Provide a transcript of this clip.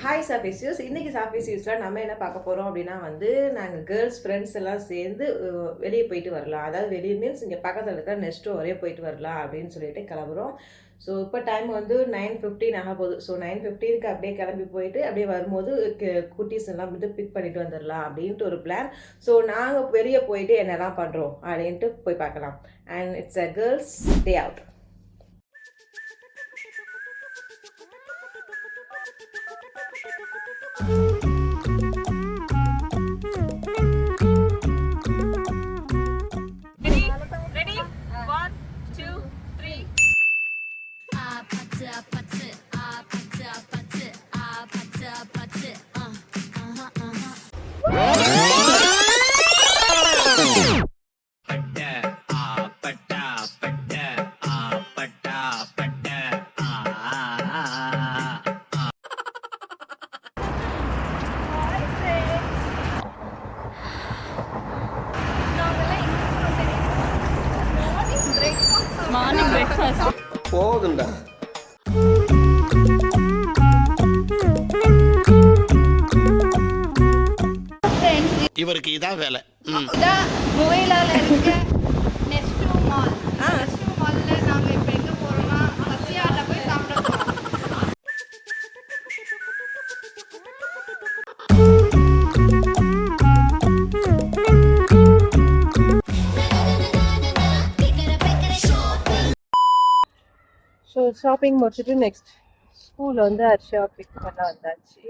Hi சாஃபேசியூஸ். இன்றைக்கி சாஃபேசியூஸில் நம்ம என்ன பார்க்க போகிறோம் அப்படின்னா நாங்கள் கேர்ள்ஸ் ஃப்ரெண்ட்ஸ் எல்லாம் சேர்ந்து வெளியே போயிட்டு வரலாம். அதாவது வெளியே மீன்ஸ் இங்கே பக்கத்தில் இருக்கிற நெக்ஸ்ட்டு ஒரே போயிட்டு வரலாம் அப்படின்னு சொல்லிட்டு கிளம்புறோம். ஸோ இப்போ டைம் 9:15 ஆக போகுது. ஸோ 9:15க்கு அப்படியே கிளம்பி போயிட்டு அப்படியே வரும்போது குட்டீஸ் எல்லாம் பிக் பண்ணிட்டு வந்துடலாம் அப்படின்ட்டு ஒரு பிளான். ஸோ நாங்கள் வெளியே போயிட்டு என்னெல்லாம் பண்ணுறோம் அப்படின்ட்டு போய் பார்க்கலாம். And it's a girls day out. Morning breakfast போதும்டா. இவருக்கு இதான் வேலை. முவையிலால இருக்க நெஸ்டோ மால். நெஸ்டோ மால்ல நாங்க இப்போ எங்க போறோம்னா சசியால போய் சாப்பிட போறோம். ஸோ ஷாப்பிங் முடிச்சுட்டு நெக்ஸ்ட் ஸ்கூல் ஹர்ஷா பிக் பண்ண வந்தாச்சு.